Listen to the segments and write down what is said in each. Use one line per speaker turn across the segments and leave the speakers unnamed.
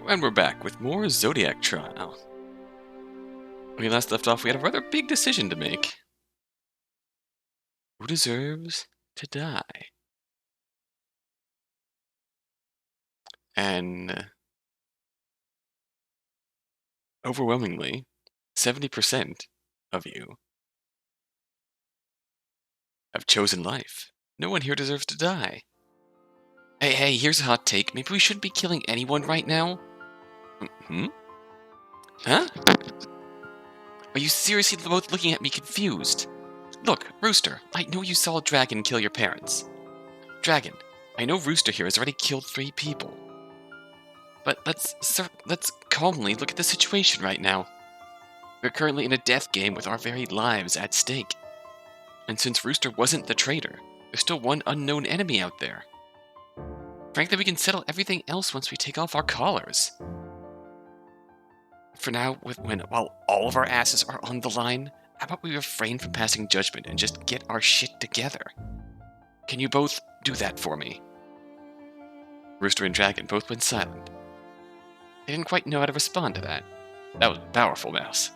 And we're back with more Zodiac Trial. When we last left off, we had a rather big decision to make. Who deserves to die? And overwhelmingly, 70% of you have chosen life. No one here deserves to die. Hey, here's a hot take. Maybe we shouldn't be killing anyone right now? Huh? Are you seriously both looking at me confused? Look, Rooster, I know you saw a dragon kill your parents. Dragon, I know Rooster here has already killed 3 people. But let's calmly look at the situation right now. We're currently in a death game with our very lives at stake. And since Rooster wasn't the traitor, there's still one unknown enemy out there. Frankly, we can settle everything else once we take off our collars. For now, while all of our asses are on the line, how about we refrain from passing judgment and just get our shit together? Can you both do that for me? Rooster and Dragon both went silent. They didn't quite know how to respond to that. That was powerful, Mouse.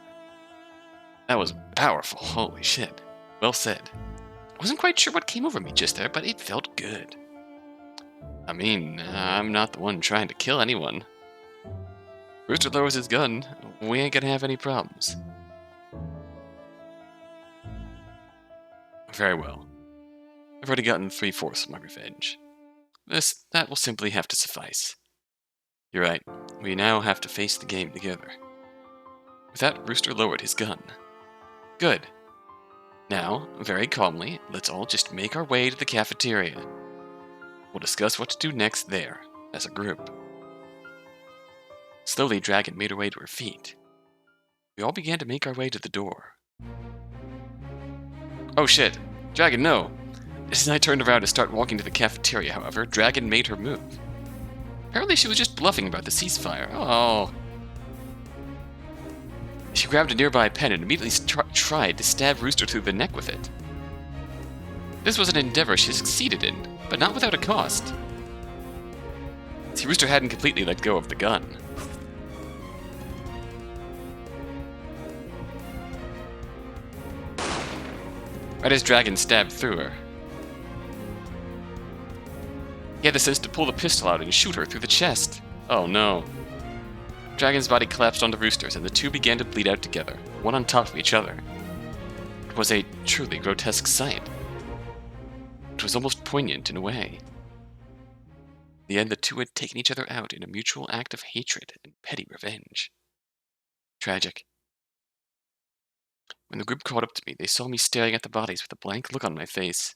That was powerful, holy shit. Well said. I wasn't quite sure what came over me just there, but it felt good. I mean, I'm not the one trying to kill anyone. Rooster lowers his gun, we ain't gonna have any problems. Very well. I've already gotten 3/4 of my revenge. That will simply have to suffice. You're right, we now have to face the game together. With that, Rooster lowered his gun. Good. Now, very calmly, let's all just make our way to the cafeteria. We'll discuss what to do next there, as a group. Slowly, Dragon made her way to her feet. We all began to make our way to the door. Oh shit! Dragon, no! As I turned around to start walking to the cafeteria, however, Dragon made her move. Apparently she was just bluffing about the ceasefire. Oh. She grabbed a nearby pen and immediately tried to stab Rooster through the neck with it. This was an endeavor she succeeded in, but not without a cost. See, Rooster hadn't completely let go of the gun. Right as Dragon stabbed through her, he had the sense to pull the pistol out and shoot her through the chest. Oh no. Dragon's body collapsed onto Rooster's, and the two began to bleed out together, one on top of each other. It was a truly grotesque sight. It was almost poignant in a way. In the end, the two had taken each other out in a mutual act of hatred and petty revenge. Tragic. When the group caught up to me, they saw me staring at the bodies with a blank look on my face.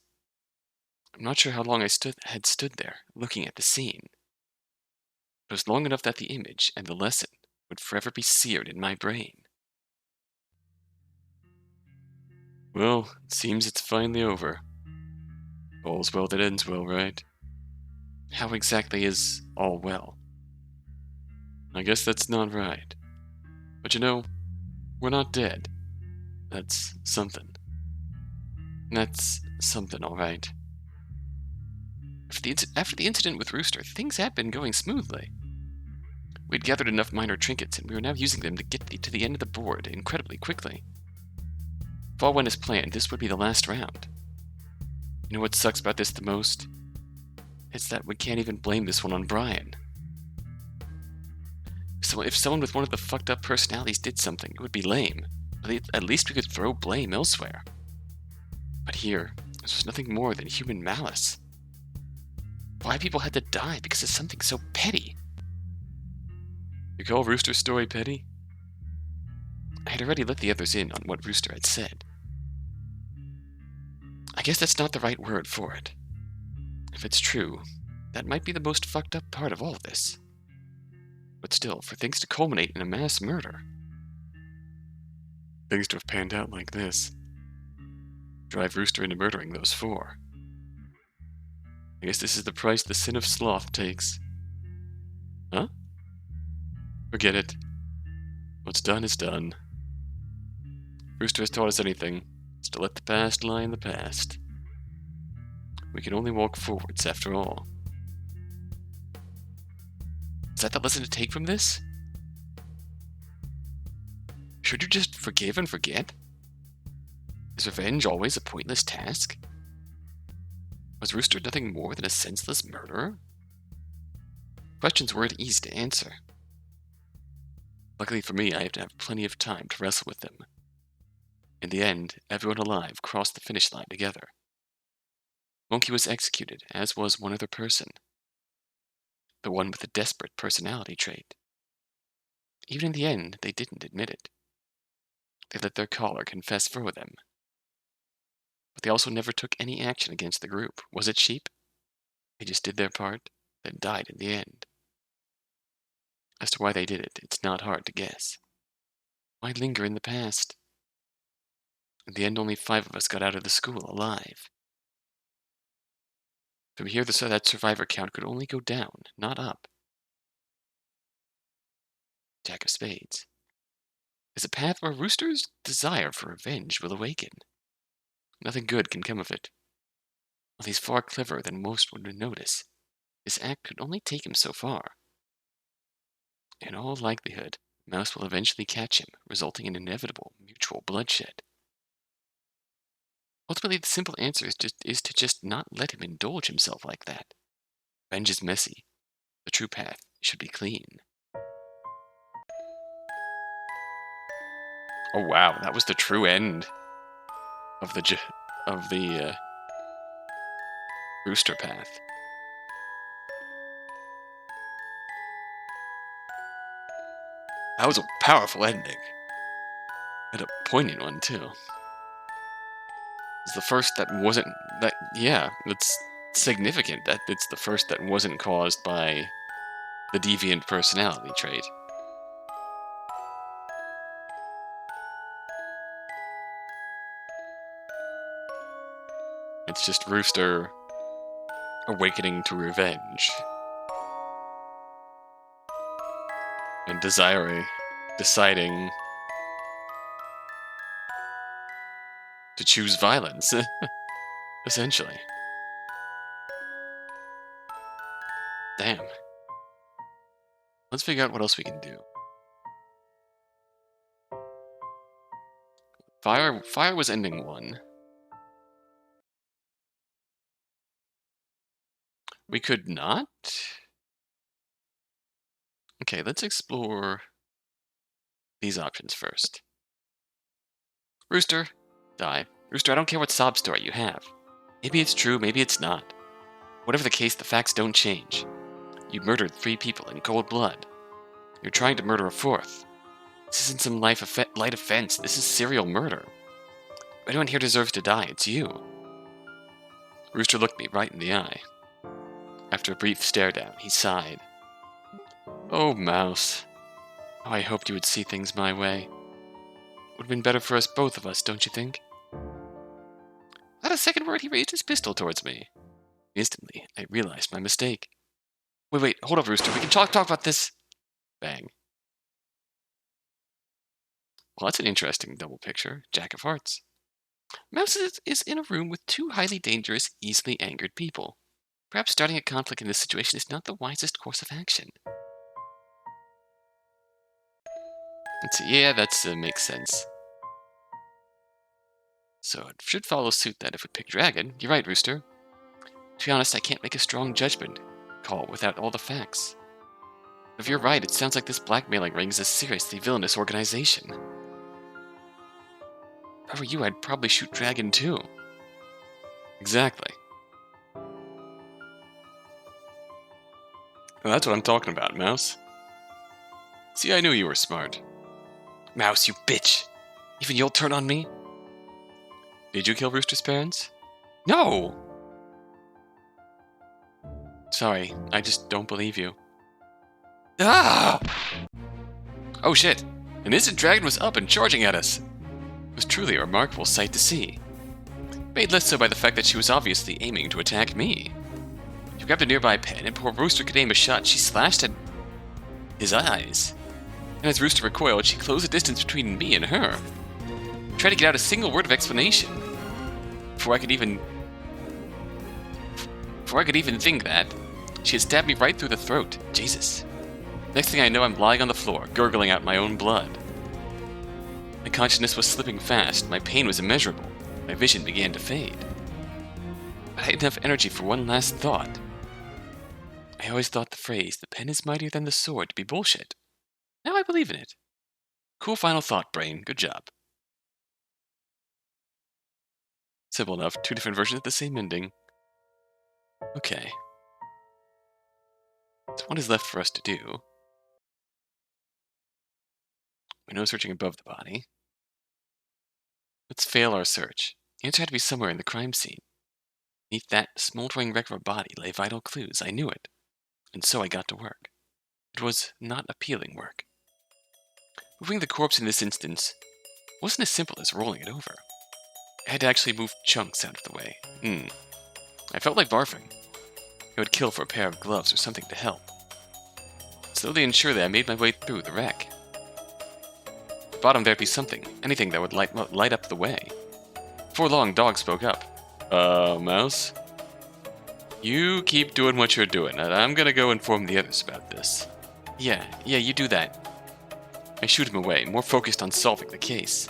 I'm not sure how long I had stood there, looking at the scene. It was long enough that the image and the lesson would forever be seared in my brain. Well, it seems it's finally over. All's well that ends well, right? How exactly is all well? I guess that's not right. But you know, we're not dead. That's something. That's something, all right. After the incident with Rooster, things had been going smoothly. We'd gathered enough minor trinkets, and we were now using them to get to the end of the board incredibly quickly. If all went as planned, this would be the last round. You know what sucks about this the most? It's that we can't even blame this one on Brian. So if someone with one of the fucked up personalities did something, it would be lame. At least we could throw blame elsewhere. But here, this was nothing more than human malice. Why people had to die because of something so petty? You call Rooster's story petty? I had already let the others in on what Rooster had said. I guess that's not the right word for it. If it's true, that might be the most fucked up part of all of this. But still, for things to culminate in a mass murder, things to have panned out like this, drive Rooster into murdering those 4. I guess this is the price the sin of sloth takes. Huh? Forget it. What's done is done. Rooster has taught us anything, it's to let the past lie in the past. We can only walk forwards after all. Is that the lesson to take from this? Should you just forgive and forget? Is revenge always a pointless task? Was Rooster nothing more than a senseless murderer? Questions weren't easy to answer. Luckily for me, I have to have plenty of time to wrestle with them. In the end, everyone alive crossed the finish line together. Monkey was executed, as was one other person. The one with a desperate personality trait. Even in the end, they didn't admit it. They let their caller confess for them. But they also never took any action against the group. Was it sheep? They just did their part, then died in the end. As to why they did it, it's not hard to guess. Why linger in the past? In the end, only 5 of us got out of the school alive. From here, that survivor count could only go down, not up. Jack of Spades. Is a path where Rooster's desire for revenge will awaken. Nothing good can come of it. While he's far cleverer than most would notice, his act could only take him so far. In all likelihood, Mouse will eventually catch him, resulting in inevitable mutual bloodshed. Ultimately, the simple answer is to just not let him indulge himself like that. Revenge is messy. The true path should be clean. Oh wow, that was the true end of the Rooster path. That was a powerful ending. And a poignant one, too. It's the first that wasn't... Yeah, it's significant that it's the first that wasn't caused by the deviant personality trait. It's just Rooster awakening to revenge. And deciding to choose violence, essentially. Damn. Let's figure out what else we can do. Fire was ending 1. We could not? Okay, let's explore these options first. Rooster, die. Rooster, I don't care what sob story you have. Maybe it's true, maybe it's not. Whatever the case, the facts don't change. You murdered 3 people in cold blood. You're trying to murder a 4th. This isn't some light offense, this is serial murder. If anyone here deserves to die, it's you. Rooster looked me right in the eye. After a brief stare down, he sighed. Oh, Mouse. Oh, I hoped you would see things my way. Would have been better for both of us, don't you think? Without a second word, he raised his pistol towards me. Instantly, I realized my mistake. Wait, hold up, Rooster. We can talk about this. Bang. Well, that's an interesting double picture. Jack of Hearts. Mouse is in a room with 2 highly dangerous, easily angered people. Perhaps starting a conflict in this situation is not the wisest course of action. Let's see. Yeah, that makes sense. So it should follow suit that if we pick Dragon. You're right, Rooster. To be honest, I can't make a strong judgment call without all the facts. If you're right, it sounds like this blackmailing ring is a seriously villainous organization. If I were you, I'd probably shoot Dragon too. Exactly. Well, that's what I'm talking about, Mouse. See, I knew you were smart. Mouse, you bitch! Even you'll turn on me? Did you kill Rooster's parents? No! Sorry, I just don't believe you. Ah! Oh shit! An instant dragon was up and charging at us! It was truly a remarkable sight to see. Made less so by the fact that she was obviously aiming to attack me. She grabbed a nearby pen, and before Rooster could aim a shot, she slashed at his eyes. And as Rooster recoiled, she closed the distance between me and her. Tried to get out a single word of explanation. Before I could even think that, she had stabbed me right through the throat. Jesus. Next thing I know, I'm lying on the floor, gurgling out my own blood. My consciousness was slipping fast, my pain was immeasurable, my vision began to fade. I had enough energy for one last thought. I always thought the phrase, "the pen is mightier than the sword," to be bullshit. Now I believe in it. Cool final thought, brain. Good job. Simple enough. 2 different versions of the same ending. Okay. So what is left for us to do? We know searching above the body. Let's fail our search. The answer had to be somewhere in the crime scene. Beneath that smoldering wreck of a body lay vital clues. I knew it. And so I got to work. It was not appealing work. Moving the corpse in this instance wasn't as simple as rolling it over. I had to actually move chunks out of the way. I felt like barfing. I would kill for a pair of gloves or something to help. Slowly and surely I made my way through the wreck. At the bottom there'd be something, anything that would light up the way. Before long, Dog spoke up. Mouse? You keep doing what you're doing, and I'm gonna go inform the others about this. Yeah, you do that. I shooed him away, more focused on solving the case.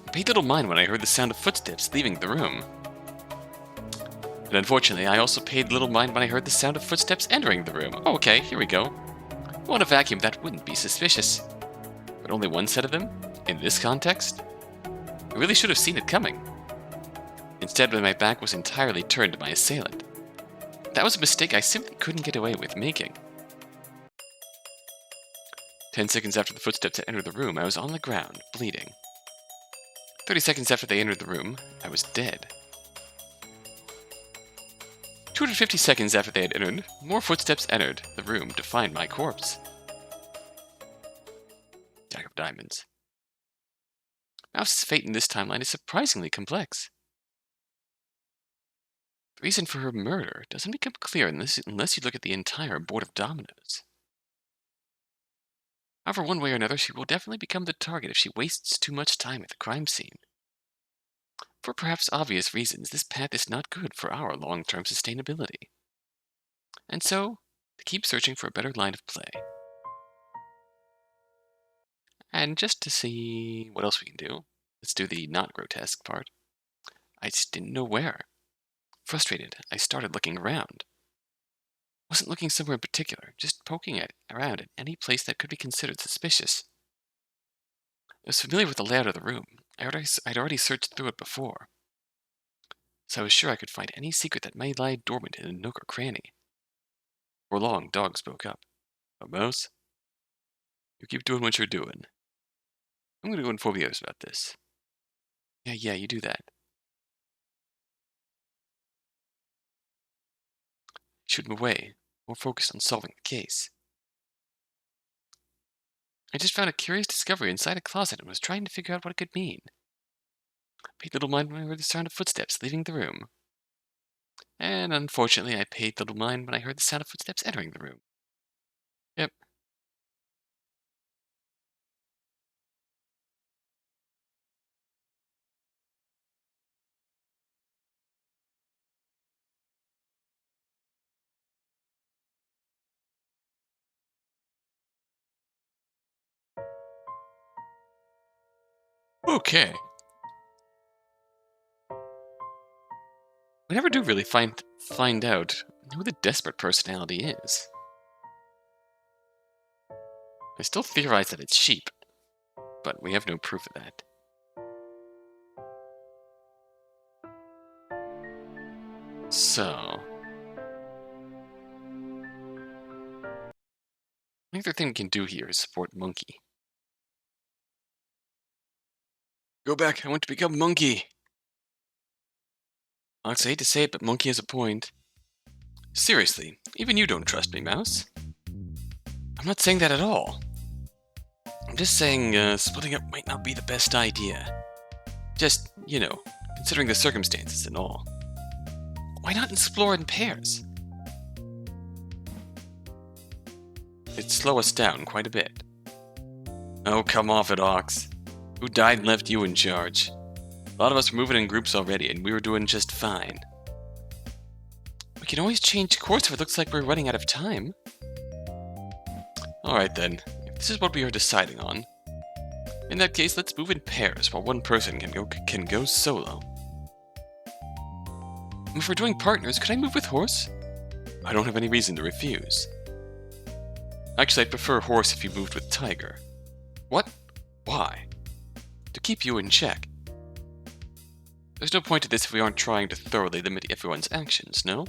I paid little mind when I heard the sound of footsteps leaving the room. And unfortunately, I also paid little mind when I heard the sound of footsteps entering the room. Oh, okay, here we go. Well, in a vacuum, that wouldn't be suspicious. But only one set of them? In this context? I really should have seen it coming. Instead, my back was entirely turned to my assailant. That was a mistake I simply couldn't get away with making. 10 seconds after the footsteps had entered the room, I was on the ground, bleeding. 30 seconds after they entered the room, I was dead. 250 seconds after they had entered, more footsteps entered the room to find my corpse. Jack of Diamonds. Mouse's fate in this timeline is surprisingly complex. The reason for her murder doesn't become clear unless you look at the entire board of dominoes. However, one way or another, she will definitely become the target if she wastes too much time at the crime scene. For perhaps obvious reasons, this path is not good for our long-term sustainability. And so, to keep searching for a better line of play. And just to see what else we can do, let's do the not grotesque part. I just didn't know where. Frustrated, I started looking around. Wasn't looking somewhere in particular, just poking around at any place that could be considered suspicious. I was familiar with the layout of the room. I'd already searched through it before. So I was sure I could find any secret that may lie dormant in a nook or cranny. Before long, Dog spoke up. Mouse? You keep doing what you're doing. I'm gonna go inform the others about this. Yeah, you do that. Shoot him away, more focused on solving the case. I just found a curious discovery inside a closet and was trying to figure out what it could mean. Paid little mind when I heard the sound of footsteps leaving the room. And unfortunately, I paid little mind when I heard the sound of footsteps entering the room. Yep. Okay. We never do really find out who the desperate personality is. I still theorize that it's sheep, but we have no proof of that. So... I think the thing we can do here is support Monkey. Go back, I want to become Monkey! Alex, I hate to say it, but Monkey has a point. Seriously, even you don't trust me, Mouse. I'm not saying that at all. I'm just saying, splitting up might not be the best idea. Just, considering the circumstances and all. Why not explore in pairs? It'd slow us down quite a bit. Oh, come off it, Ox. Who died and left you in charge? A lot of us were moving in groups already, and we were doing just fine. We can always change course if it looks like we're running out of time. Alright then, if this is what we are deciding on, in that case, let's move in pairs while one person can go solo. If we're doing partners, could I move with horse? I don't have any reason to refuse. Actually, I'd prefer horse if you moved with tiger. What? Why? To keep you in check. There's no point to this if we aren't trying to thoroughly limit everyone's actions, no?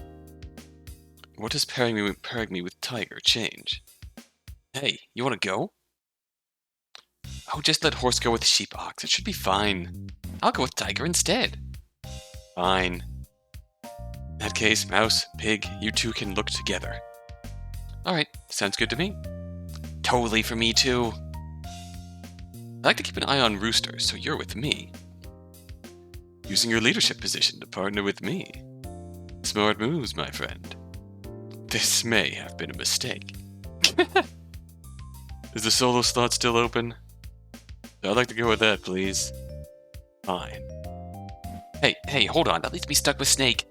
What does pairing me with tiger change? Hey, you want to go? Oh, just let horse go with sheep ox. It should be fine. I'll go with tiger instead. Fine. In that case, mouse, pig, you two can look together. Alright, sounds good to me. Totally for me too. I like to keep an eye on Rooster, so you're with me. Using your leadership position to partner with me. Smart moves, my friend. This may have been a mistake. Is the solo slot still open? I'd like to go with that, please. Fine. Hey, hold on. That leaves me stuck with Snake.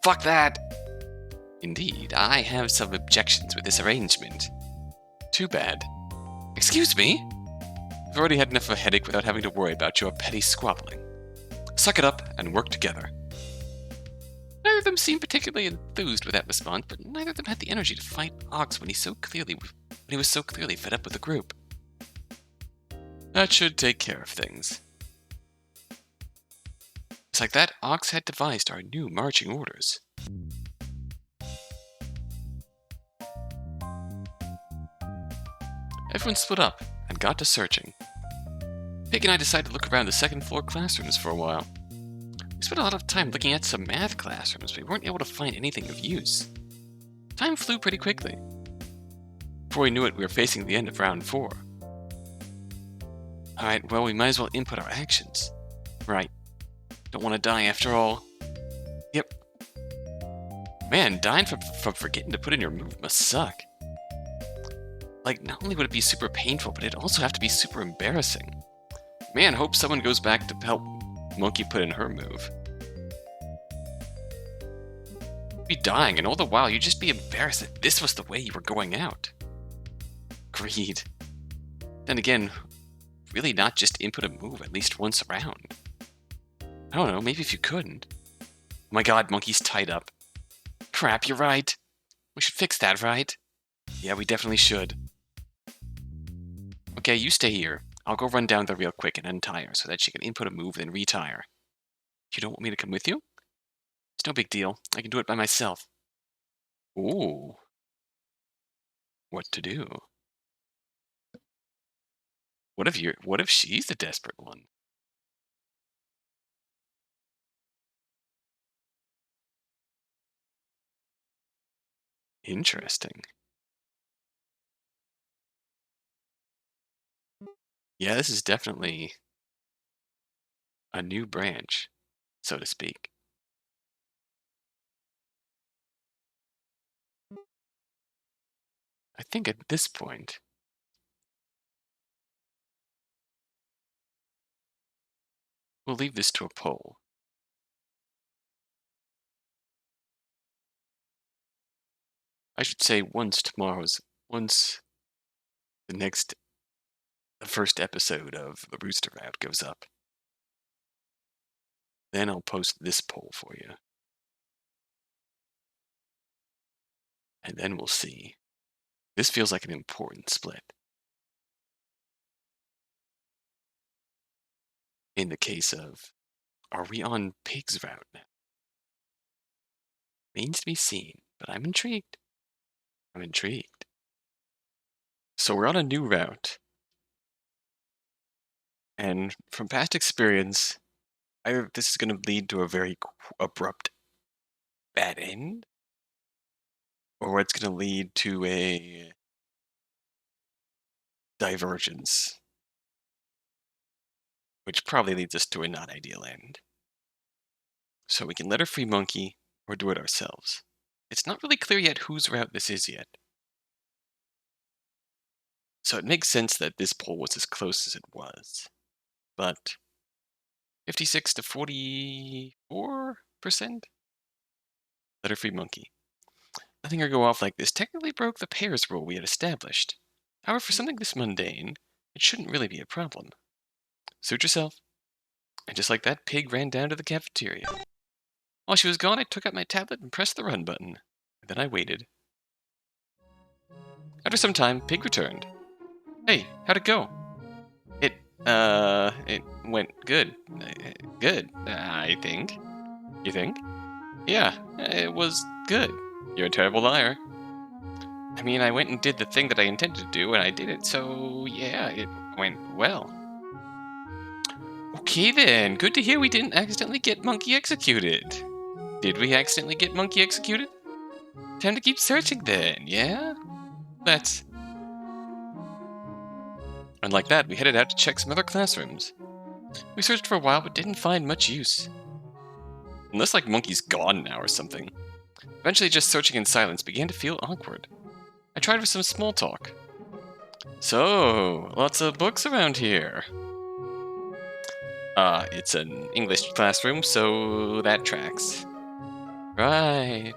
Fuck that! Indeed, I have some objections with this arrangement. Too bad. Excuse me? I've already had enough of a headache without having to worry about your petty squabbling. Suck it up and work together. Neither of them seemed particularly enthused with that response, but neither of them had the energy to fight Ox when he was so clearly fed up with the group. That should take care of things. It's like that Ox had devised our new marching orders. Everyone split up and got to searching. Pig and I decided to look around the second floor classrooms for a while. We spent a lot of time looking at some math classrooms, but we weren't able to find anything of use. Time flew pretty quickly. Before we knew it, we were facing the end of round 4. Alright, well, we might as well input our actions. Right. Don't want to die after all. Yep. Man, dying from forgetting to put in your move must suck. Like, not only would it be super painful, but it'd also have to be super embarrassing. Man, hope someone goes back to help Monkey put in her move. You'd be dying, and all the while you'd just be embarrassed that this was the way you were going out. Greed. Then again, really not just input a move at least once around. I don't know, maybe if you couldn't. Oh my god, Monkey's tied up. Crap, you're right. We should fix that, right? Yeah, we definitely should. Okay, you stay here. I'll go run down there real quick and untie her so that she can input a move then retire. You don't want me to come with you? It's no big deal. I can do it by myself. Ooh. What to do? What if she's the desperate one? Interesting. Yeah, this is definitely a new branch, so to speak. I think at this point, we'll leave this to a poll. I should say once the first episode of the Rooster Route goes up, then I'll post this poll for you. And then we'll see. This feels like an important split. In the case of, are we on Pig's route now? Remains to be seen, but I'm intrigued. I'm intrigued. So we're on a new route. And from past experience, either this is going to lead to a very abrupt bad end, or it's going to lead to a divergence, which probably leads us to a not ideal end. So we can let her free Monkey, or do it ourselves. It's not really clear yet whose route this is yet. So it makes sense that this poll was as close as it was. But 56 to 44%? Let her free Monkey. Letting her go off like this technically broke the pairs rule we had established. However, for something this mundane, it shouldn't really be a problem. Suit yourself. And just like that, Pig ran down to the cafeteria. While she was gone, I took out my tablet and pressed the run button. And then I waited. After some time, Pig returned. Hey, how'd it go? It went good. Good, I think. You think? Yeah, it was good. You're a terrible liar. I mean, I went and did the thing that I intended to do, and I did it, so yeah, it went well. Okay then, good to hear we didn't accidentally get Monkey executed. Did we accidentally get Monkey executed? Time to keep searching then, yeah? Let's... And like that, we headed out to check some other classrooms. We searched for a while, but didn't find much use. Unless, like, Monkey's gone now or something. Eventually, just searching in silence began to feel awkward. I tried for some small talk. So, lots of books around here. It's an English classroom, so that tracks. Right.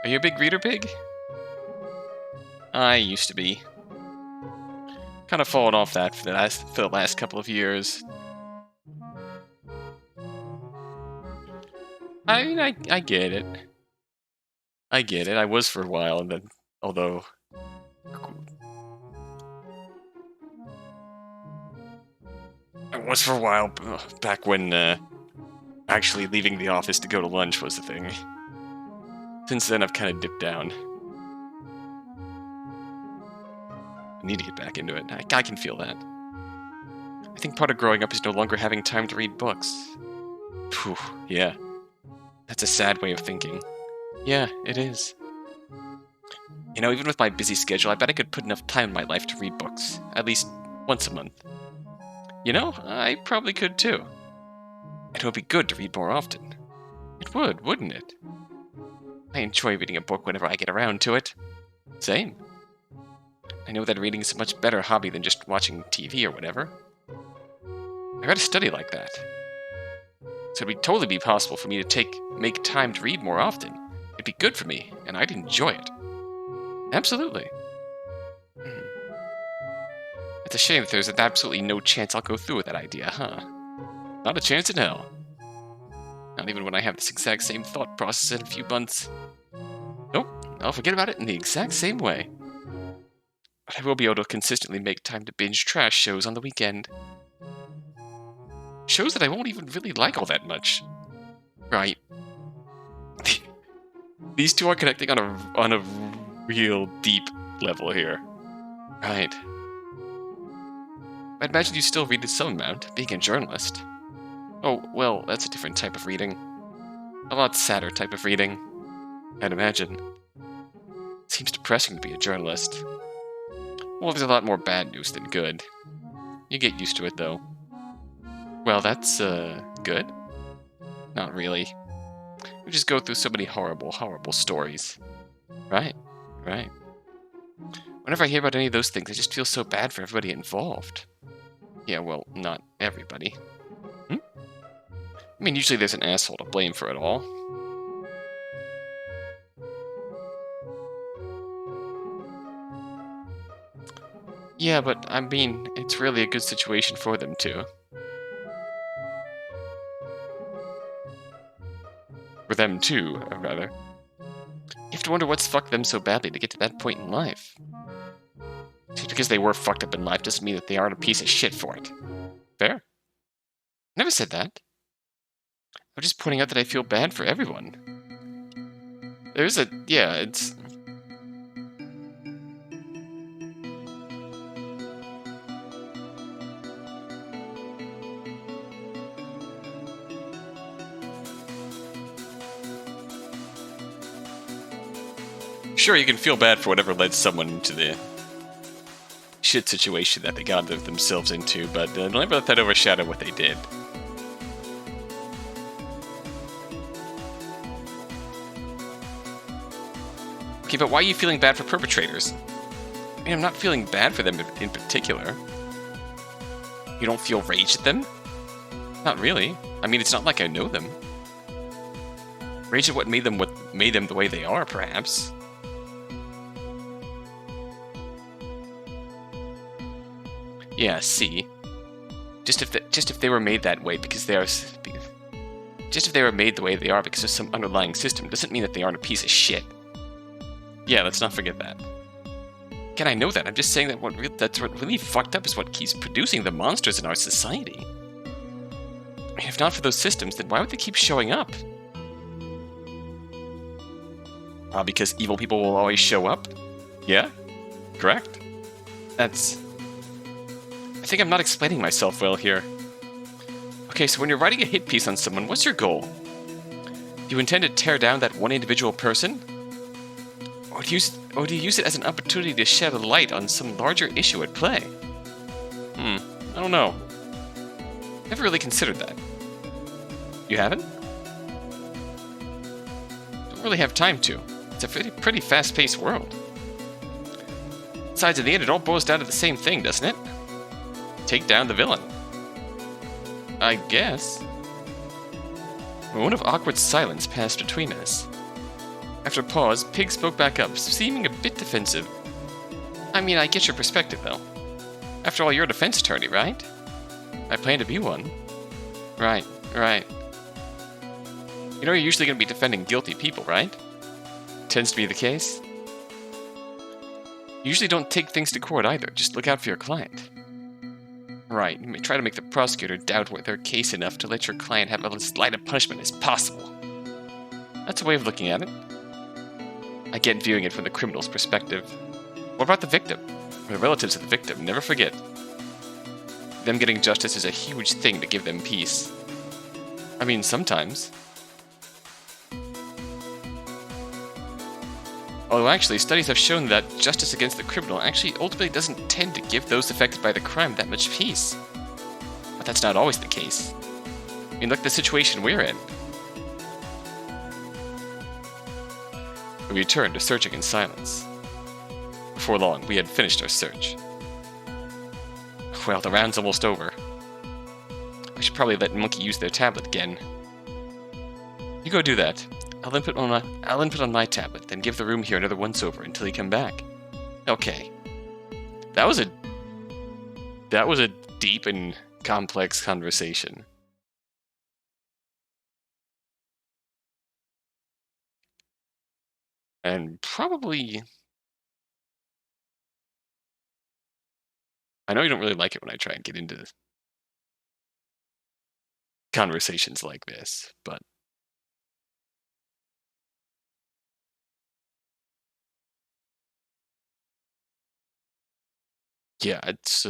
Are you a big reader, Pig? I used to be. Kind of fallen off that for the last couple of years. I mean, I get it. I get it. I was for a while, and then, although... I was for a while, back when, actually leaving the office to go to lunch was the thing. Since then, I've kind of dipped down. I need to get back into it. I can feel that. I think part of growing up is no longer having time to read books. Phew, yeah. That's a sad way of thinking. Yeah, it is. You know, even with my busy schedule, I bet I could put enough time in my life to read books. At least once a month. You know, I probably could too. And it would be good to read more often. It would, wouldn't it? I enjoy reading a book whenever I get around to it. Same. I know that reading is a much better hobby than just watching TV or whatever. I gotta study like that. So it'd totally be possible for me to make time to read more often. It'd be good for me, and I'd enjoy it. Absolutely. It's a shame that there's absolutely no chance I'll go through with that idea, huh? Not a chance in hell. Not even when I have this exact same thought process in a few months. Nope, I'll forget about it in the exact same way. But I will be able to consistently make time to binge trash shows on the weekend. Shows that I won't even really like all that much. Right. These two are connecting on a real deep level here. Right. I'd imagine you still read some amount, being a journalist. Oh, well, that's a different type of reading. A lot sadder type of reading, I'd imagine. Seems depressing to be a journalist. Well, there's a lot more bad news than good. You get used to it, though. Well, that's, good? Not really. We just go through so many horrible, horrible stories. Right. Whenever I hear about any of those things, I just feel so bad for everybody involved. Yeah, well, not everybody. I mean, usually there's an asshole to blame for it all. Yeah, but, I mean, it's really a good situation for them, too. For them, too, rather. You have to wonder what's fucked them so badly to get to that point in life. Just because they were fucked up in life doesn't mean that they aren't a piece of shit for it. Fair? Never said that. I'm just pointing out that I feel bad for everyone. it's... Sure, you can feel bad for whatever led someone into the shit situation that they got themselves into, but don't ever let that overshadow what they did. Okay, but why are you feeling bad for perpetrators? I mean, I'm not feeling bad for them in particular. You don't feel rage at them? Not really. I mean, it's not like I know them. Rage at what made them what made them the way they are, perhaps. Yeah, see. Just if they were made that way because they are... Just if they were made the way they are because of some underlying system, doesn't mean that they aren't a piece of shit. Yeah, let's not forget that. Again, I know that. I'm just saying that that's what really fucked up is what keeps producing the monsters in our society. If not for those systems, then why would they keep showing up? Because evil people will always show up? Yeah? Correct? That's... I think I'm not explaining myself well here. Okay, so when you're writing a hit piece on someone, what's your goal? Do you intend to tear down that one individual person? Or do you use it as an opportunity to shed a light on some larger issue at play? I don't know. Never really considered that. You haven't? Don't really have time to. It's a pretty fast-paced world. Besides, in the end, it all boils down to the same thing, doesn't it? Take down the villain. I guess. A moment of awkward silence passed between us. After a pause, Pig spoke back up, seeming a bit defensive. I mean, I get your perspective, though. After all, you're a defense attorney, right? I plan to be one. Right. You know you're usually going to be defending guilty people, right? Tends to be the case. You usually don't take things to court either, just look out for your client. Right, you may try to make the prosecutor doubt their case enough to let your client have as light a punishment as possible. That's a way of looking at it. I get viewing it from the criminal's perspective. What about the victim? Or the relatives of the victim? Never forget. Them getting justice is a huge thing to give them peace. I mean, sometimes. Although actually, studies have shown that justice against the criminal actually ultimately doesn't tend to give those affected by the crime that much peace. But that's not always the case. I mean, look at the situation we're in. We returned to searching in silence. Before long, we had finished our search. Well, the round's almost over. I should probably let Monkey use their tablet again. You go do that. I'll input on my tablet, then give the room here another once-over until you come back. Okay. That was a deep and complex conversation. And probably... I know you don't really like it when I try and get into conversations like this, but... yeah, it's...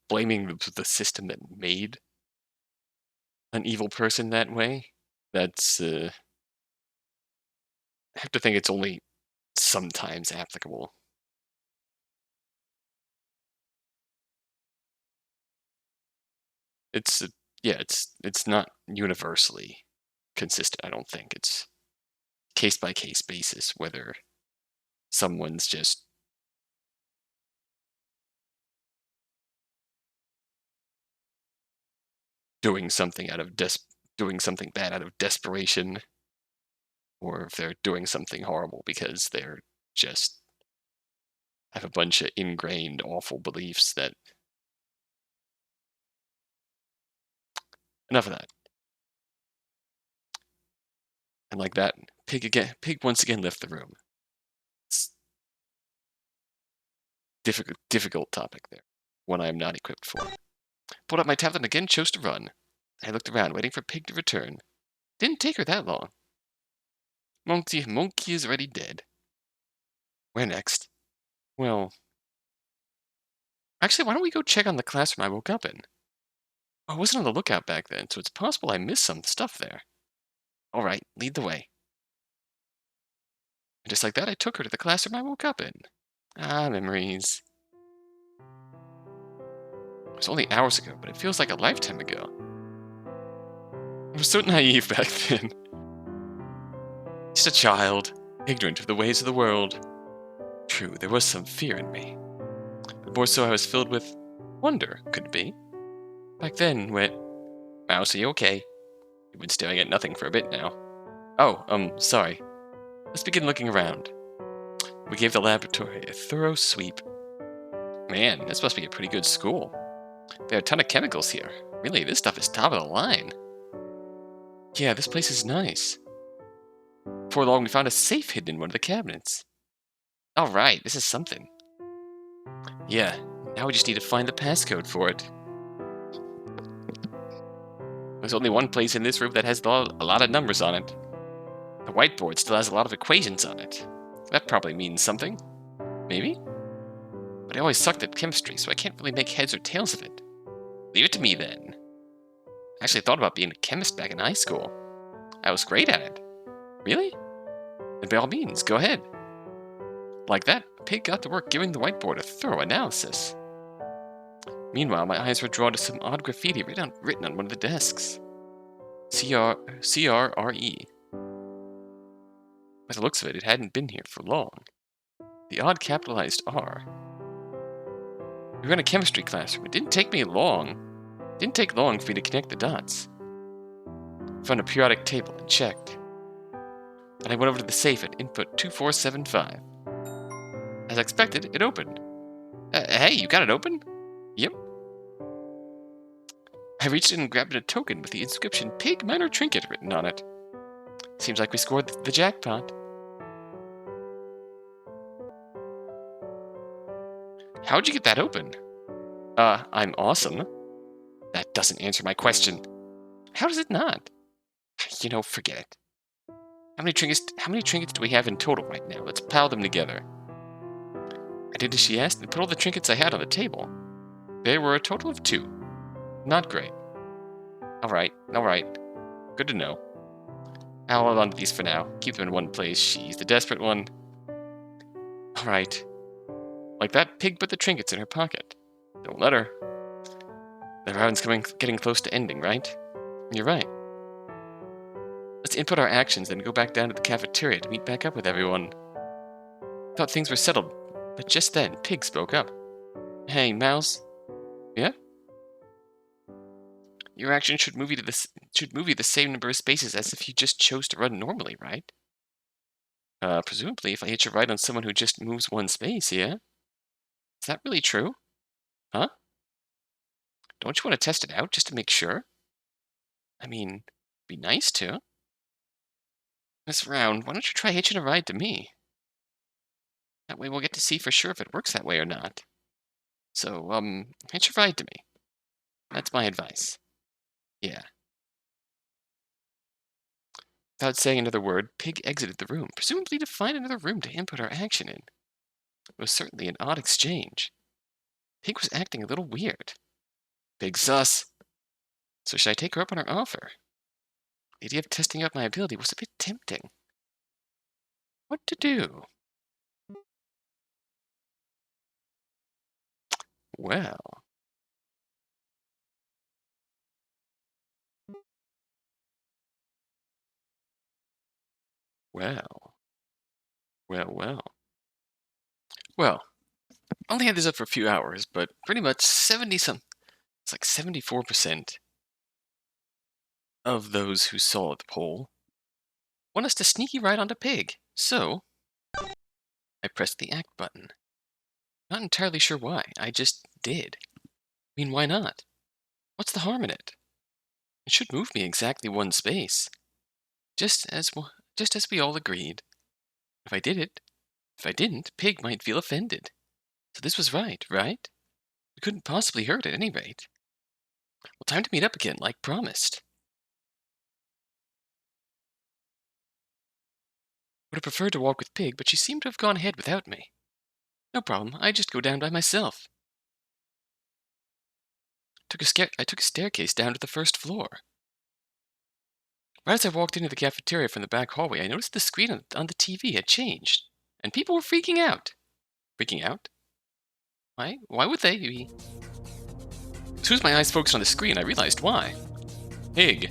blaming the system that made an evil person that way, that's... I have to think it's only sometimes applicable. It's it's not universally consistent, I don't think. It's case-by-case basis, whether someone's just doing something bad out of desperation, or if they're doing something horrible because they're just have a bunch of ingrained awful beliefs that... Enough of that. And like that, Pig once again left the room. It's difficult topic there. One I am not equipped for. Pulled out my tablet and again chose to run. I looked around, waiting for Pig to return. Didn't take her that long. Monkey is already dead. Where next? Well... actually, why don't we go check on the classroom I woke up in? I wasn't on the lookout back then, so it's possible I missed some stuff there. Alright, lead the way. And just like that, I took her to the classroom I woke up in. Ah, memories. It was only hours ago, but it feels like a lifetime ago. I was so naive back then. Just a child, ignorant of the ways of the world. True, there was some fear in me. But more so I was filled with wonder, could it be? Back then, Mouse, are you okay? You've been staring at nothing for a bit now. Oh, sorry. Let's begin looking around. We gave the laboratory a thorough sweep. Man, this must be a pretty good school. There are a ton of chemicals here. Really, this stuff is top of the line. Yeah, this place is nice. Before long, we found a safe hidden in one of the cabinets. Alright, this is something. Yeah, now we just need to find the passcode for it. There's only one place in this room that has a lot of numbers on it. The whiteboard still has a lot of equations on it. That probably means something. Maybe? But I always sucked at chemistry, so I can't really make heads or tails of it. Leave it to me, then. I actually thought about being a chemist back in high school. I was great at it. Really? Then by all means, go ahead. Like that, Pig got to work giving the whiteboard a thorough analysis. Meanwhile, my eyes were drawn to some odd graffiti written on one of the desks. CRRE. By the looks of it, it hadn't been here for long. The odd capitalized R. We were in a chemistry classroom. It didn't take long for me to connect the dots. I found a periodic table and checked. Then I went over to the safe at input 2475. As expected, it opened. Hey, you got it open? Yep. I reached in and grabbed a token with the inscription Pig Minor Trinket written on it. Seems like we scored the jackpot. How'd you get that open? I'm awesome. That doesn't answer my question. How does it not? You know, forget it. How many trinkets do we have in total right now? Let's pile them together. I did as she asked and put all the trinkets I had on the table. There were a total of 2. Not great. Alright. Good to know. I'll hold on to these for now. Keep them in one place. She's the desperate one. Alright. Like that, Pig put the trinkets in her pocket. Don't let her. The round's getting close to ending, right? You're right. Let's input our actions, then go back down to the cafeteria to meet back up with everyone. Thought things were settled, but just then, Pig spoke up. Hey, Mouse. Yeah? Your action should move you the same number of spaces as if you just chose to run normally, right? Presumably, if I hit you right on someone who just moves one space, yeah? Is that really true? Huh? Don't you want to test it out just to make sure? I mean, be nice to. This round, why don't you try hitching a ride to me? That way we'll get to see for sure if it works that way or not. So, hitch a ride to me. That's my advice. Yeah. Without saying another word, Pig exited the room, presumably to find another room to input our action in. It was certainly an odd exchange. Pig was acting a little weird. Big sus. So should I take her up on her offer? The idea of testing out my ability was a bit tempting. What to do? Well. Well, only had this up for a few hours, but pretty much 74% of those who saw the poll want us to sneaky right onto Pig. So, I pressed the act button. Not entirely sure why, I just did. I mean, why not? What's the harm in it? It should move me exactly one space. Just as we all agreed. If I didn't, Pig might feel offended. So this was right? It couldn't possibly hurt at any rate. Well, time to meet up again, like promised. Would have preferred to walk with Pig, but she seemed to have gone ahead without me. No problem, I just go down by myself. I took a staircase down to the first floor. Right as I walked into the cafeteria from the back hallway, I noticed the screen on the TV had changed, and people were freaking out. Freaking out? Why would they be? As soon as my eyes focused on the screen, I realized why. Pig.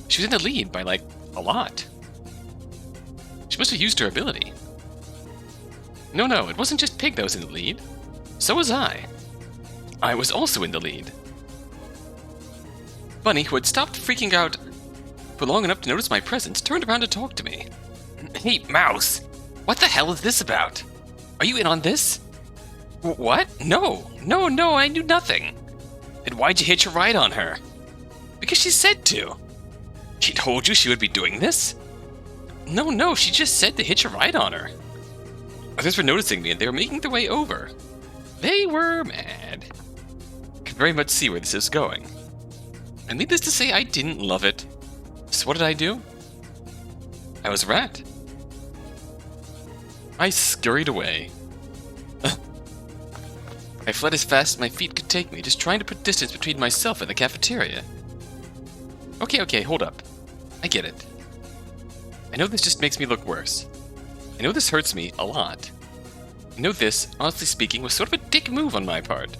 She was in the lead by, like, a lot. She must have used her ability. No, it wasn't just Pig that was in the lead. So was I. I was also in the lead. Bunny, who had stopped freaking out for long enough to notice my presence, turned around to talk to me. Hey, Mouse! What the hell is this about? Are you in on this? What? No, I knew nothing. Then why'd you hitch a ride on her? Because she said to. She told you she would be doing this? No, she just said to hitch a ride on her. Others were noticing me and they were making their way over. They were mad. I could very much see where this is going. And needless to say, I didn't love it. So what did I do? I was a rat. I scurried away. I fled as fast as my feet could take me, just trying to put distance between myself and the cafeteria. Okay, hold up. I get it. I know this just makes me look worse. I know this hurts me a lot. I know this, honestly speaking, was sort of a dick move on my part.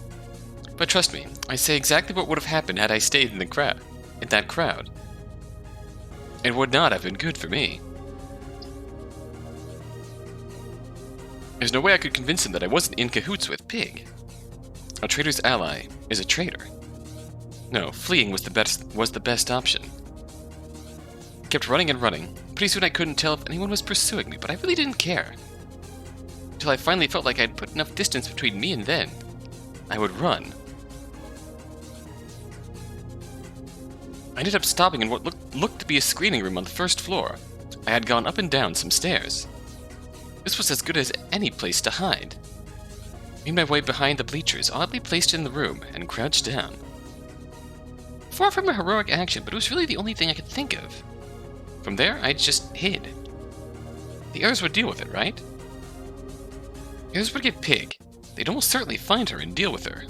But trust me, I say exactly what would have happened had I stayed in that crowd. It would not have been good for me. There's no way I could convince him that I wasn't in cahoots with Pig. A traitor's ally is a traitor. No, fleeing was the best option. I kept running and running. Pretty soon I couldn't tell if anyone was pursuing me, but I really didn't care. Until I finally felt like I'd put enough distance between me and them. I would run. I ended up stopping in what looked to be a screening room on the first floor. I had gone up and down some stairs. This was as good as any place to hide. I made my way behind the bleachers, oddly placed in the room, and crouched down. Far from a heroic action, but it was really the only thing I could think of. From there, I just hid. The others would deal with it, right? The others would get Pig. They'd almost certainly find her and deal with her.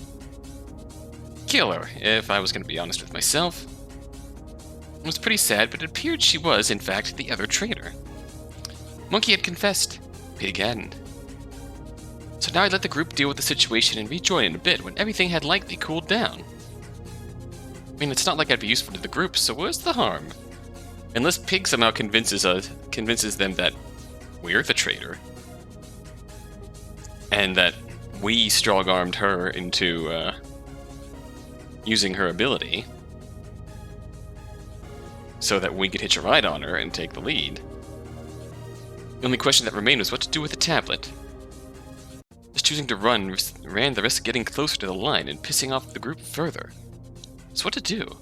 Kill her, if I was going to be honest with myself. It was pretty sad, but it appeared she was, in fact, the other traitor. Monkey had confessed. Pig hadn't. So now I'd let the group deal with the situation and rejoin in a bit when everything had likely cooled down. I mean, it's not like I'd be useful to the group, so what's the harm? Unless Pig somehow convinces them that we're the traitor. And that we strong-armed her into using her ability so that we could hitch a ride on her and take the lead. The only question that remained was what to do with the tablet. Just choosing to run ran the risk of getting closer to the line and pissing off the group further. So what to do?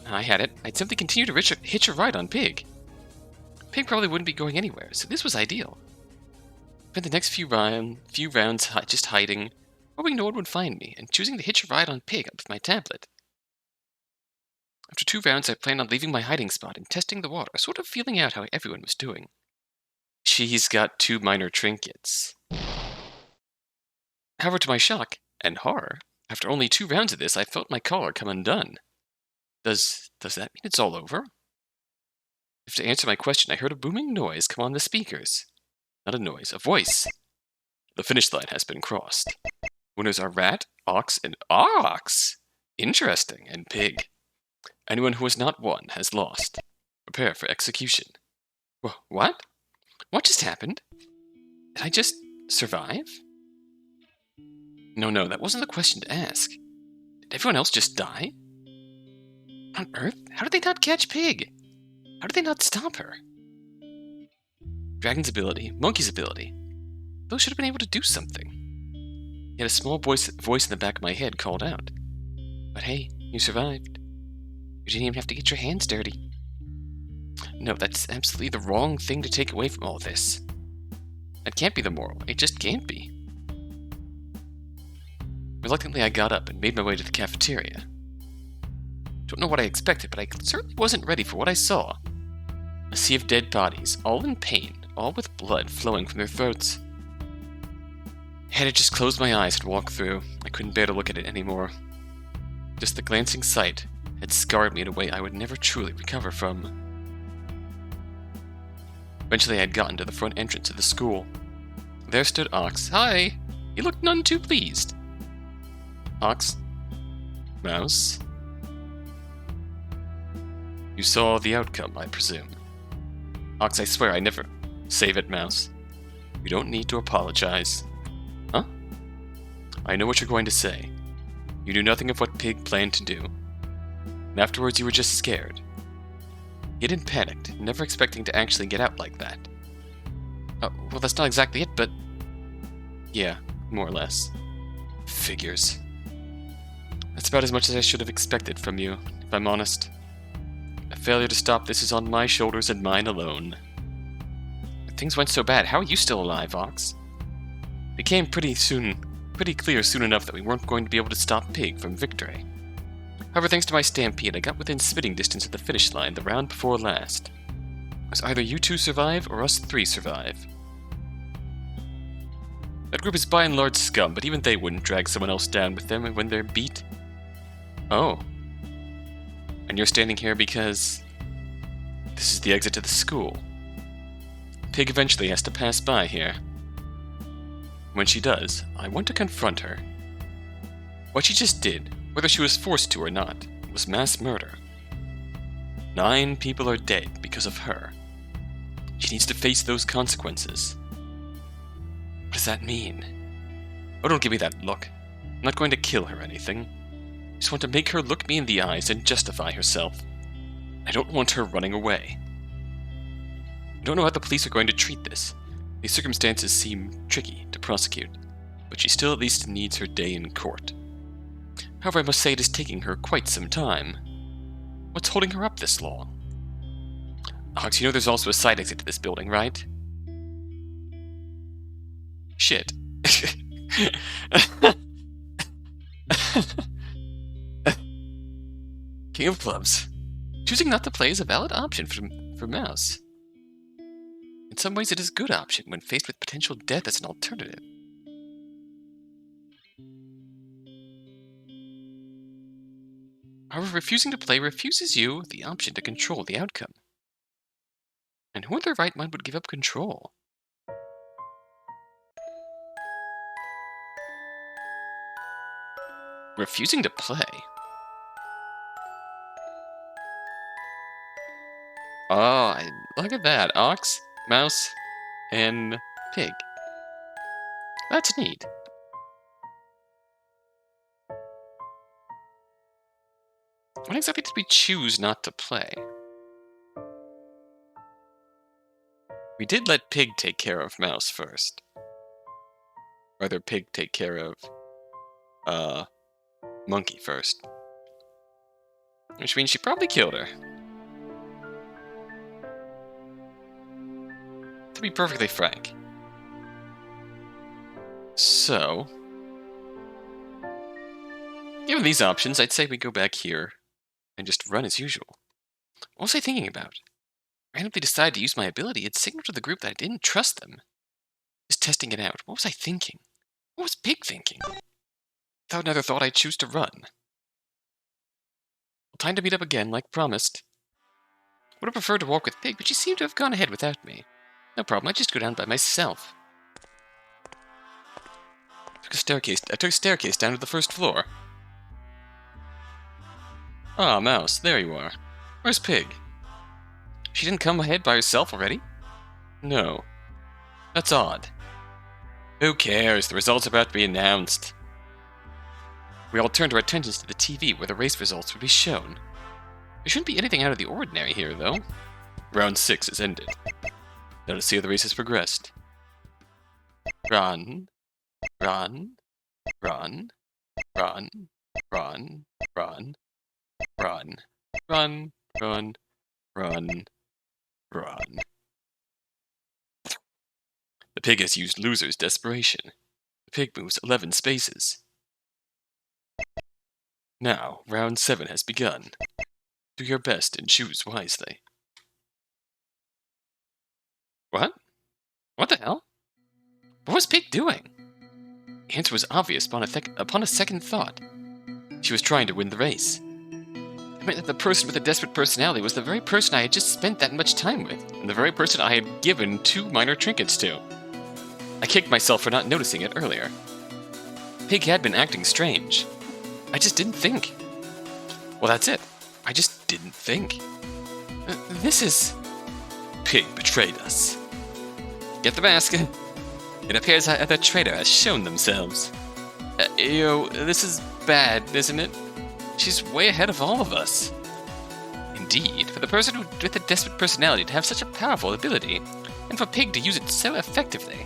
I had it. I'd simply continue to hitch a ride on Pig. Pig probably wouldn't be going anywhere, so this was ideal. Spent the next few rounds just hiding, hoping no one would find me, and choosing to hitch a ride on Pig with my tablet. After 2 rounds, I planned on leaving my hiding spot and testing the water, sort of feeling out how everyone was doing. She's got 2 minor trinkets. However, to my shock and horror, after only 2 rounds of this, I felt my collar come undone. Does that mean it's all over? If to answer my question, I heard a booming noise come on the speakers. Not a noise, a voice. The finish line has been crossed. Winners are Rat, Ox, and Ox! Interesting, and Pig. Anyone who has not won has lost. Prepare for execution. What? What just happened? Did I just survive? No, that wasn't the question to ask. Did everyone else just die? On Earth? How did they not catch Pig? How did they not stop her? Dragon's ability, Monkey's ability. Those should have been able to do something. Yet a small voice in the back of my head called out. But hey, you survived. You didn't even have to get your hands dirty. No, that's absolutely the wrong thing to take away from all this. That can't be the moral. It just can't be. Reluctantly, I got up and made my way to the cafeteria. Don't know what I expected, but I certainly wasn't ready for what I saw. A sea of dead bodies, all in pain, all with blood flowing from their throats. I had to just close my eyes and walk through. I couldn't bear to look at it anymore. Just the glancing sight had scarred me in a way I would never truly recover from. Eventually I had gotten to the front entrance of the school. There stood Ox. Hi! He looked none too pleased. Ox? Mouse? You saw the outcome, I presume. Ox, I swear I never... Save it, Mouse. You don't need to apologize. Huh? I know what you're going to say. You knew nothing of what Pig planned to do. And afterwards you were just scared. He didn't panic, never expecting to actually get out like that. Well, that's not exactly it, but... yeah, more or less. Figures. That's about as much as I should have expected from you, if I'm honest. A failure to stop this is on my shoulders and mine alone. If things went so bad, how are you still alive, Ox? It became pretty clear soon enough that we weren't going to be able to stop Pig from victory. However, thanks to my stampede, I got within spitting distance of the finish line the round before last. It was either you two survive or us three survive. That group is by and large scum, but even they wouldn't drag someone else down with them when they're beat. Oh. And you're standing here because... this is the exit to the school. Pig eventually has to pass by here. When she does, I want to confront her. What she just did, whether she was forced to or not, was mass murder. 9 people are dead because of her. She needs to face those consequences. What does that mean? Oh, don't give me that look. I'm not going to kill her or anything. I just want to make her look me in the eyes and justify herself. I don't want her running away. I don't know how the police are going to treat this. These circumstances seem tricky to prosecute, but she still at least needs her day in court. However, I must say it is taking her quite some time. What's holding her up this long? Ox, you know there's also a side exit to this building, right? Shit. King of Clubs. Choosing not to play is a valid option for Mouse. In some ways it is a good option when faced with potential death as an alternative. However, refusing to play refuses you the option to control the outcome. And who in their right mind would give up control? Refusing to play? Oh, look at that. Ox, Mouse, and Pig. That's neat. When exactly did we choose not to play? We did let Pig take care of Mouse first. Rather, Pig take care of, Monkey first. Which means she probably killed her. To be perfectly frank. So... given these options, I'd say we go back here and just run as usual. What was I thinking about? I randomly decided to use my ability and signal to the group that I didn't trust them. Just testing it out. What was I thinking? What was Pig thinking? Without another thought, I'd choose to run. Well, time to meet up again, like promised. Would have preferred to walk with Pig, but she seemed to have gone ahead without me. No problem, I'd just go down by myself. I took a staircase down to the first floor. Ah, Mouse, there you are. Where's Pig? She didn't come ahead by herself already? No. That's odd. Who cares? The results are about to be announced. We all turned our attentions to the TV where the race results would be shown. There shouldn't be anything out of the ordinary here, though. Round 6 is ended. Let us see how the race has progressed. Run. Run. Run. Run. Run. Run. Run. Run. Run. Run. Run. The pig has used loser's desperation. The pig moves 11 spaces. Now, round 7 has begun. Do your best and choose wisely. What? What the hell? What was Pig doing? The answer was obvious upon a second thought. She was trying to win the race. It meant that the person with the desperate personality was the very person I had just spent that much time with, and the very person I had given 2 minor trinkets to. I kicked myself for not noticing it earlier. Pig had been acting strange. I just didn't think. Well, that's it. I just didn't think. This is... Pig betrayed us. Get the mask. It appears that the traitor has shown themselves. This is bad, isn't it? She's way ahead of all of us. indeed, for the person with a desperate personality to have such a powerful ability, and for Pig to use it so effectively.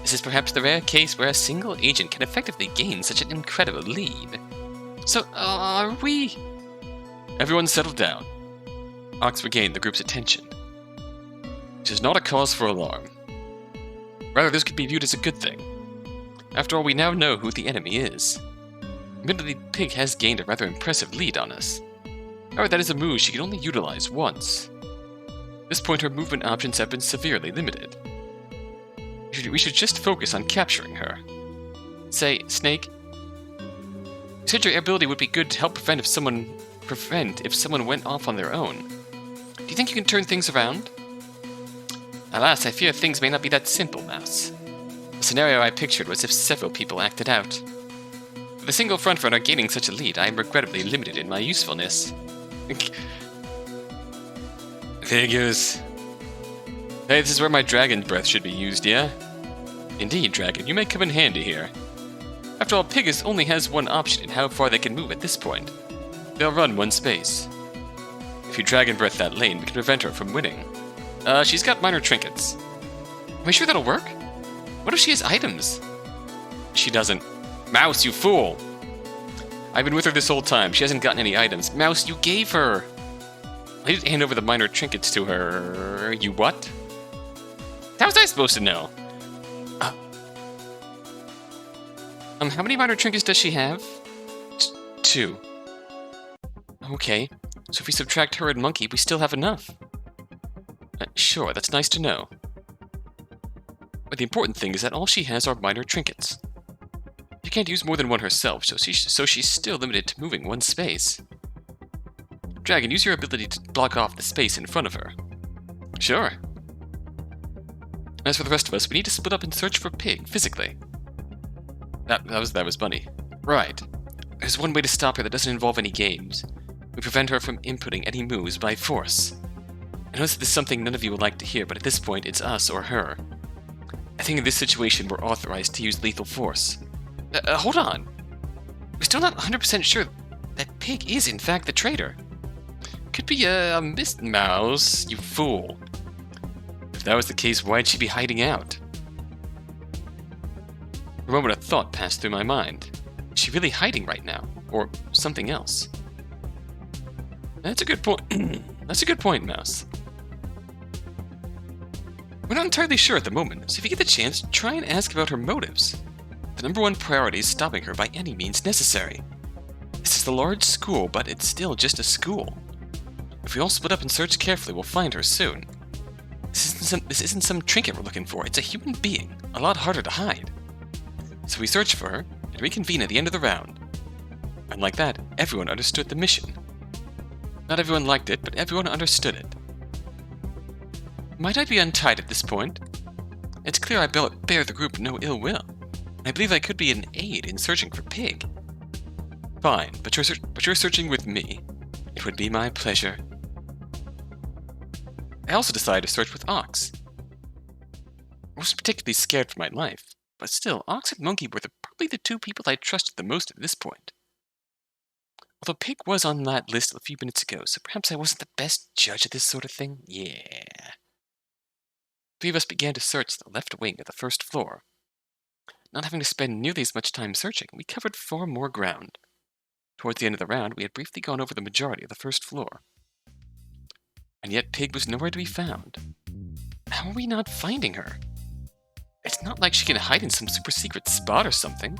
This is perhaps the rare case where a single agent can effectively gain such an incredible lead. So, are we... Everyone settle down. Ox regained the group's attention. This is not a cause for alarm. Rather, this could be viewed as a good thing. After all, we now know who the enemy is. Admittedly, Pig has gained a rather impressive lead on us. However, that is a move she can only utilize once. At this point, her movement options have been severely limited. We should just focus on capturing her. Say, Snake, you said your ability would be good to help prevent if someone went off on their own. Do you think you can turn things around? Alas, I fear things may not be that simple, Mouse. The scenario I pictured was if several people acted out. With a single frontrunner gaining such a lead, I am regrettably limited in my usefulness. Figures. Hey, this is where my dragon breath should be used, yeah? Indeed, Dragon, you may come in handy here. After all, Pig only has one option in how far they can move at this point. They'll run one space. If you dragon breath that lane, we can prevent her from winning. She's got minor trinkets. Are we sure that'll work? What if she has items? She doesn't. Mouse, you fool! I've been with her this whole time. She hasn't gotten any items. Mouse, you gave her! I didn't hand over the minor trinkets to her. You what? How was I supposed to know? How many minor trinkets does she have? 2. Okay, so if we subtract her and Monkey, we still have enough. Sure, that's nice to know. But the important thing is that all she has are minor trinkets. She can't use more than one herself, so she's still limited to moving one space. Dragon, use your ability to block off the space in front of her. Sure. As for the rest of us, we need to split up and search for Pig, physically. That was Bunny. Right. There's one way to stop her that doesn't involve any games. We prevent her from inputting any moves by force. I know this is something none of you would like to hear, but at this point, it's us or her. I think in this situation, we're authorized to use lethal force. Hold on. We're still not 100% sure that Pig is, in fact, the traitor. Could be a mist mouse, you fool. If that was the case, why'd she be hiding out? A moment of thought passed through my mind. Is she really hiding right now? Or something else? That's a good point. That's a good point, Mouse. We're not entirely sure at the moment, so if you get the chance, try and ask about her motives. The number one priority is stopping her by any means necessary. This is a large school, but it's still just a school. If we all split up and search carefully, we'll find her soon. This isn't some trinket we're looking for, it's a human being, a lot harder to hide. So we search for her, and reconvene at the end of the round. And like that, everyone understood the mission. Not everyone liked it, but everyone understood it. Might I be untied at this point? It's clear I bear the group no ill will. I believe I could be an aid in searching for Pig. Fine, but you're searching with me. It would be my pleasure. I also decided to search with Ox. I wasn't particularly scared for my life, but still, Ox and Monkey were probably the 2 people I trusted the most at this point. Although Pig was on that list a few minutes ago, so perhaps I wasn't the best judge of this sort of thing. Yeah. 3 of us began to search the left wing of the first floor. Not having to spend nearly as much time searching, we covered far more ground. Towards the end of the round, we had briefly gone over the majority of the first floor. And yet Pig was nowhere to be found. How are we not finding her? It's not like she can hide in some super secret spot or something.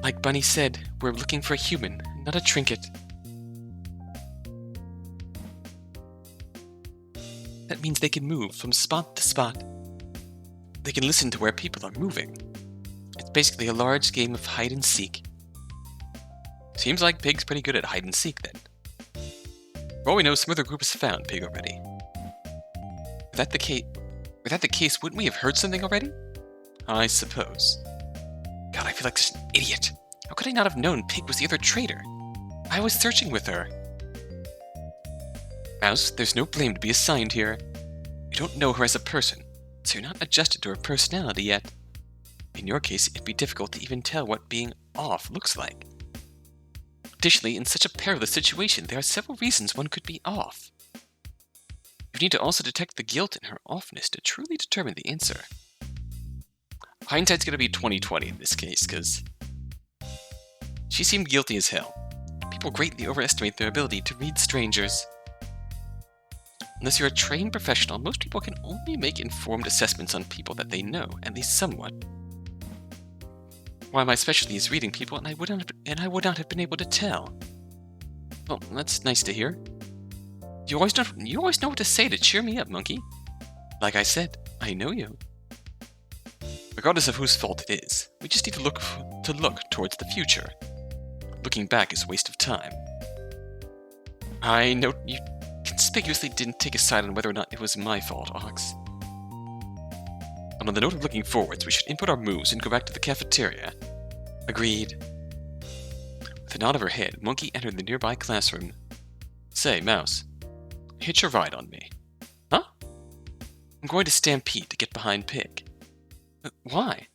Like Bunny said, we're looking for a human, not a trinket. That means they can move from spot to spot. They can listen to where people are moving. It's basically a large game of hide and seek. Seems like Pig's pretty good at hide and seek then. For all we know, some other group has found Pig already. Were that the case, wouldn't we have heard something already? I suppose. God, I feel like such an idiot. How could I not have known Pig was the other traitor? I was searching with her. Mouse, there's no blame to be assigned here. You don't know her as a person, so you're not adjusted to her personality yet. In your case, it'd be difficult to even tell what being off looks like. Additionally, in such a perilous situation, there are several reasons one could be off. You need to also detect the guilt in her offness to truly determine the answer. Hindsight's gonna be 20/20 in this case, because she seemed guilty as hell. People greatly overestimate their ability to read strangers. Unless you're a trained professional, most people can only make informed assessments on people that they know, at least somewhat. Why my specialty is reading people, and I would not have been able to tell. Well, that's nice to hear. You always know what to say to cheer me up, monkey. Like I said, I know you. Regardless of whose fault it is, we just need to look towards the future. Looking back is a waste of time. I know you conspicuously didn't take a side on whether or not it was my fault, Ox. And on the note of looking forwards, we should input our moves and go back to the cafeteria. Agreed. With a nod of her head, Monkey entered the nearby classroom. Say, Mouse, hitch a ride on me. Huh? I'm going to Stampede to get behind Pig. Why?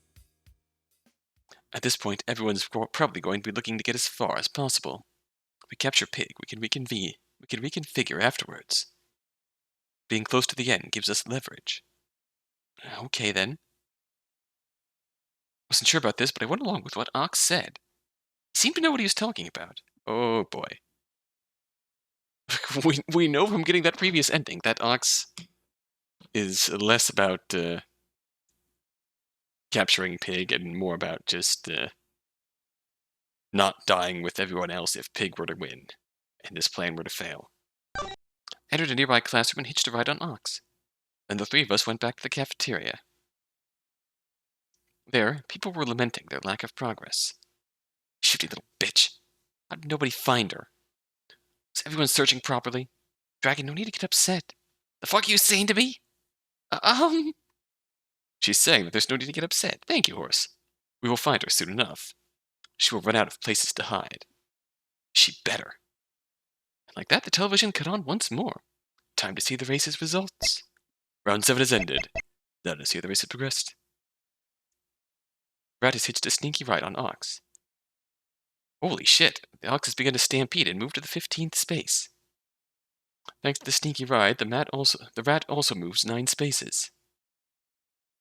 At this point, everyone's probably going to be looking to get as far as possible. If we capture Pig, we can reconfigure afterwards. Being close to the end gives us leverage. Okay, then. Wasn't sure about this, but I went along with what Ox said. He seemed to know what he was talking about. Oh, boy. we know from getting that previous ending that Ox is less about capturing Pig and more about just not dying with everyone else if Pig were to win and this plan were to fail. Entered a nearby classroom and hitched a ride on Ox. Then the three of us went back to the cafeteria. There, people were lamenting their lack of progress. Shifty little bitch. How did nobody find her? Was everyone searching properly? Dragon, no need to get upset. The fuck are you saying to me? She's saying that there's no need to get upset. Thank you, Horse. We will find her soon enough. She will run out of places to hide. She better. And like that, the television cut on once more. Time to see the race's results. Round 7 has ended. Now to see how the race has progressed. Rat has hitched a sneaky ride on Ox. Holy shit, the Ox has begun to stampede and move to the 15th space. Thanks to the sneaky ride, the rat also moves 9 spaces.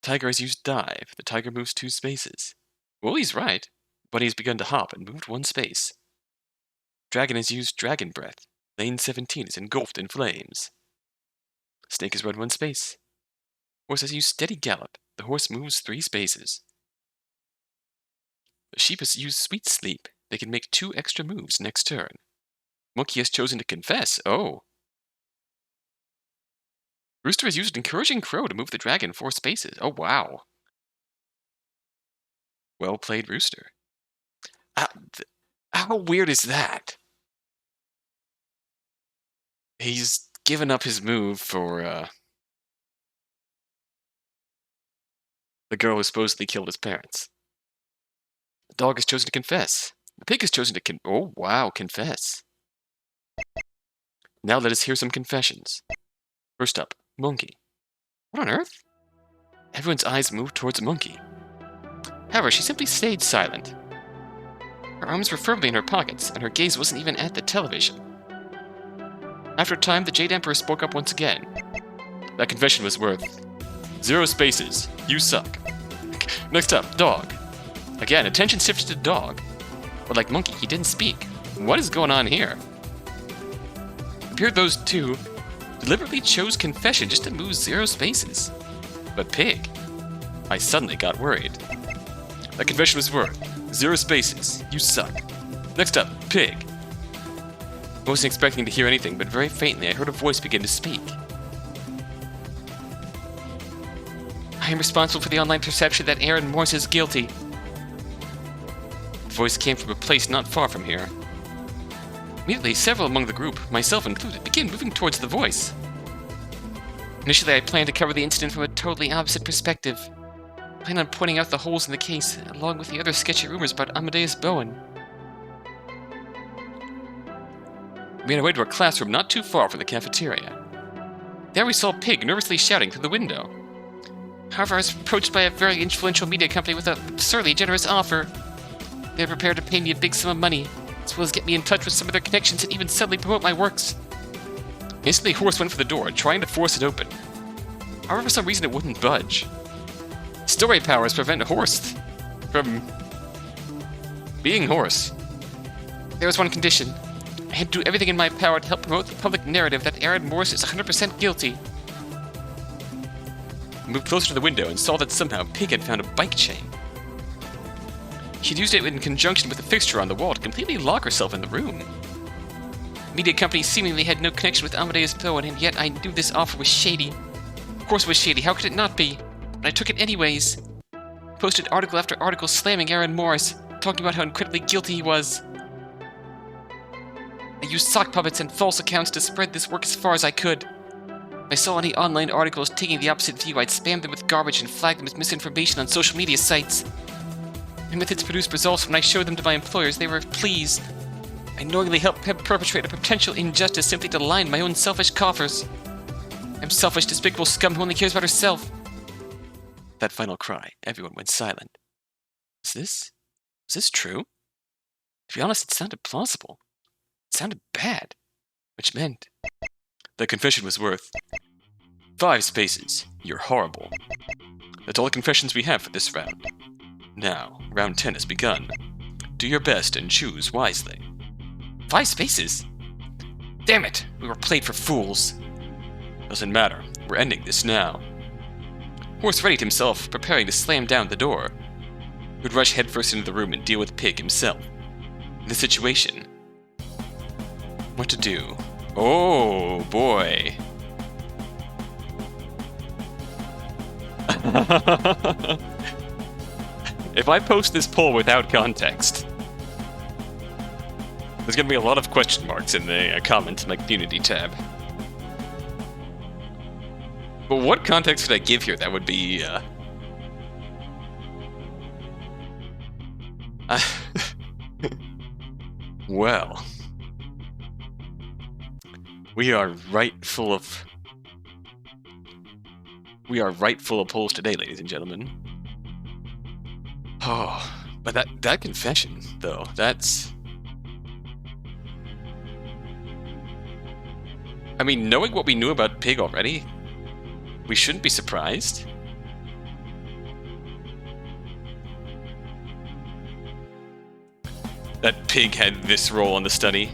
Tiger has used dive. The tiger moves 2 spaces. Well, he's right. Bunny has begun to hop and moved 1 space. Dragon has used dragon breath. Lane 17 is engulfed in flames. Snake has run 1 space. Horse has used steady gallop. The horse moves 3 spaces. The sheep has used sweet sleep. They can make 2 extra moves next turn. Monkey has chosen to confess. Oh. Rooster has used encouraging crow to move the dragon 4 spaces. Oh, wow. Well played, Rooster. How weird is that? He's given up his move for the girl who supposedly killed his parents. The dog has chosen to confess. The pig has chosen to oh, wow, confess. Now let us hear some confessions. First up, Monkey. What on earth? Everyone's eyes moved towards Monkey. However, she simply stayed silent. Her arms were firmly in her pockets, and her gaze wasn't even at the television. After a time, the Jade Emperor spoke up once again. That confession was worth 0 spaces. You suck. Next up, Dog. Again, attention shifted to Dog. But like Monkey, he didn't speak. What is going on here? It appeared those two deliberately chose confession just to move 0 spaces. But Pig, I suddenly got worried. That confession was worth 0 spaces. You suck. Next up, Pig. I wasn't expecting to hear anything, but very faintly I heard a voice begin to speak. I am responsible for the online perception that Aaron Morse is guilty. The voice came from a place not far from here. Immediately, several among the group, myself included, began moving towards the voice. Initially, I planned to cover the incident from a totally opposite perspective. I planned on pointing out the holes in the case, along with the other sketchy rumors about Amadeus Bowen. We made our way to a classroom not too far from the cafeteria. There we saw Pig nervously shouting through the window. However, I was approached by a very influential media company with an absurdly generous offer. They were prepared to pay me a big sum of money as well as get me in touch with some of their connections and even subtly promote my works. Instantly, Horse went for the door, trying to force it open. However, for some reason it wouldn't budge. Story powers prevent Horse from being Horse. There was one condition. I had to do everything in my power to help promote the public narrative that Aaron Morse is 100% guilty. I moved closer to the window and saw that somehow Pig had found a bike chain. She'd used it in conjunction with a fixture on the wall to completely lock herself in the room. The media company seemingly had no connection with Amadeus Bowen, and yet I knew this offer was shady. Of course it was shady, how could it not be? But I took it anyways. I posted article after article slamming Aaron Morse, talking about how incredibly guilty he was. I used sock puppets and false accounts to spread this work as far as I could. If I saw any online articles taking the opposite view, I'd spam them with garbage and flag them as misinformation on social media sites. My methods produced results. When I showed them to my employers, they were pleased. I knowingly helped perpetrate a potential injustice simply to line my own selfish coffers. I'm selfish, despicable scum who only cares about herself. That final cry, everyone went silent. Was this true? To be honest, it sounded plausible. It sounded bad, which meant the confession was worth 5 spaces. You're horrible. That's all the confessions we have for this round. Now, round 10 has begun. Do your best and choose wisely. 5 spaces? Damn it! We were played for fools. Doesn't matter. We're ending this now. Horse readied himself, preparing to slam down the door. He would rush headfirst into the room and deal with Pig himself. In this situation, what to do? Oh, boy. If I post this poll without context, there's going to be a lot of question marks in the comments in my community tab. But what context could I give here that would be, well, we are right full of polls today, ladies and gentlemen. Oh, but that confession, though, that's... I mean, knowing what we knew about Pig already, we shouldn't be surprised. That Pig had this role on the story.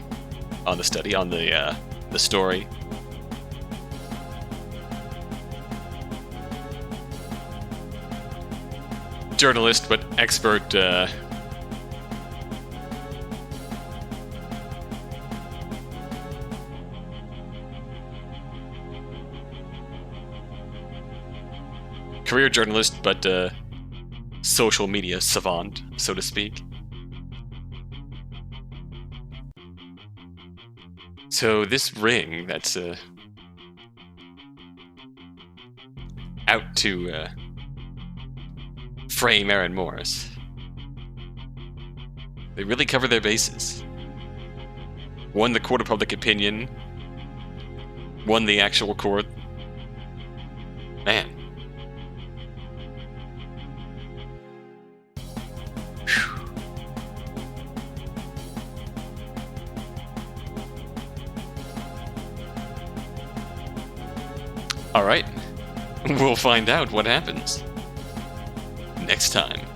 Journalist, but expert, career journalist, but, social media savant, so to speak. So this ring that's out to frame Aaron Morse. They really cover their bases. Won the court of public opinion. Won the actual court. Man. Alright, we'll find out what happens next time.